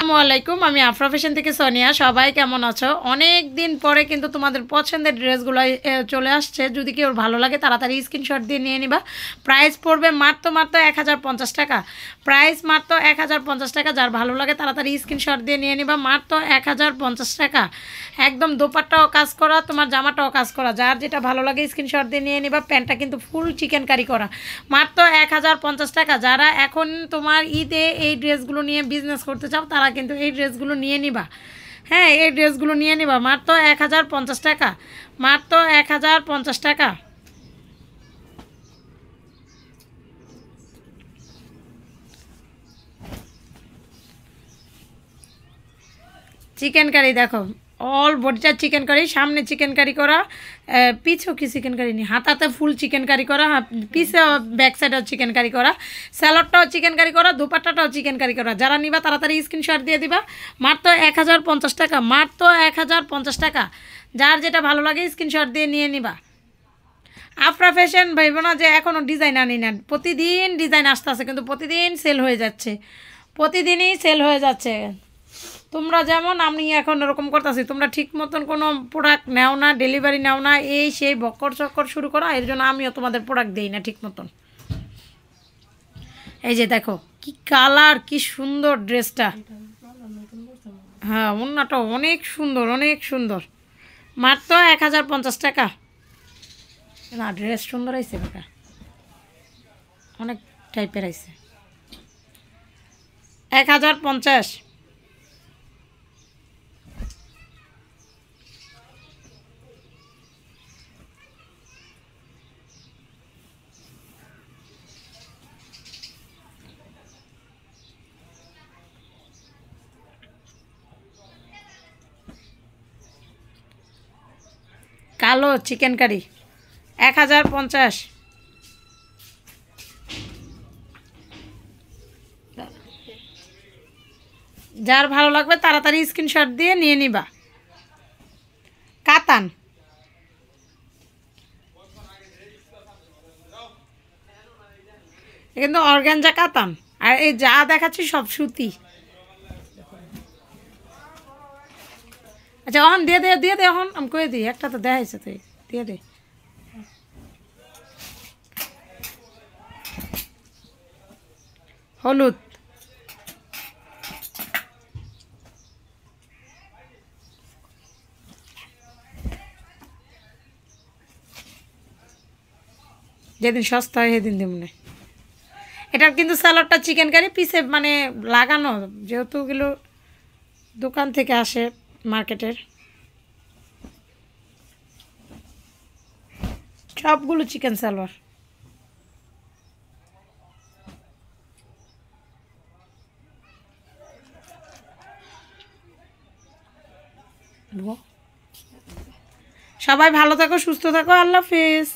আসসালামাইকুম, আমি আফরা ফ্যাশন থেকে সোনিয়া। সবাই কেমন আছো? অনেক দিন পরে কিন্তু তোমাদের পছন্দের ড্রেসগুলো চলে আসছে। যদি কেউ ভালো লাগে তাড়াতাড়ি স্ক্রিনশট দিয়ে নিয়ে নিবা। প্রাইস পড়বে মাত্র 1050 টাকা। প্রাইস মাত্র 1050 টাকা। যার ভালো লাগে তাড়াতাড়ি স্ক্রিনশট দিয়ে নিয়ে নিবা। মাত্র 1050 টাকা। একদম দোপাট্টাও কাজ করা, তোমার জামাটাও কাজ করা। যার যেটা ভালো লাগে স্ক্রিনশট দিয়ে নিয়ে নিবা। প্যান্টটা কিন্তু ফুল চিকেন কারি করা। মাত্র 1050 টাকা। যারা এখন তোমার ঈদে এই ড্রেসগুলো নিয়ে বিজনেস করতে চাও তারা কিন্তু এই ড্রেসগুলো নিয়ে নিবা। হ্যাঁ, এই ড্রেসগুলো নিয়ে নিবা মাত্র 1050 টাকা। মাত্র 1050 টাকা। চিকেন কারি দেখো, অল বডিটা চিকেন কারি, সামনে চিকেন কারি করা, পিছু কি চিকেন কারি নেই, হাতাতে ফুল চিকেন কারি করা, পিছে ব্যাক সাইডেও চিকেন কারি করা, স্যালাডটাও চিকেন কারি করা, দুপাট্টাটাও চিকেন কারি করা। যারা নিবা তাড়াতাড়ি স্ক্রিনশট দিয়ে দিবা। মাত্র 1050 টাকা। মাত্র 1050 টাকা। যার যেটা ভালো লাগে স্ক্রিনশট দিয়ে নিয়ে নিবা। আফরা ফ্যাশন ভাইব না যে এখনও ডিজাইন আনি না, প্রতিদিন ডিজাইন আসতে আছে, কিন্তু প্রতিদিন সেল হয়ে যাচ্ছে, প্রতিদিনই সেল হয়ে যাচ্ছে। তোমরা যেমন আমি এখন এরকম করতেছি, তোমরা ঠিক মতন কোনো প্রোডাক্ট নেও না, ডেলিভারি নেও না, এই সেই বক্কর চক্কর শুরু করো। এর জন্য আমিও তোমাদের প্রোডাক্ট দিই না ঠিক মতন। এই যে দেখো কি কালার, কি সুন্দর ড্রেসটা। হ্যাঁ, ওড়নাটা অনেক সুন্দর, অনেক সুন্দর। মাত্র 1050 টাকা। না, ড্রেস সুন্দর হয়েছে বাবা, অনেক টাইপের আছে। 1050। কালো চিকেন কারি 1050। যার ভালো লাগবে তাড়াতাড়ি স্ক্রিনশট দিয়ে নিয়ে নিবা। কাতান, কিন্তু অর্গানজা কাতান। আর এই যা দেখাচ্ছি সব সুতি। আচ্ছা, অহন দিয়ে দে, দিয়ে দে, অহন আমি কয়ে দিই। একটা তো দেখাইছে, তুই দিয়ে দে। হলুদ, যেদিন সস্তা হয় সেদিন দিব না। এটার কিন্তু স্যালাডটা চিকেন কারি, পিসে মানে লাগানো, যেহেতু ওগুলো দোকান থেকে আসে মার্কেটের, সবগুলো চিকেন সালোয়ার। সবাই ভালো থাকো, সুস্থ থাকো, আল্লাহ হাফেজ।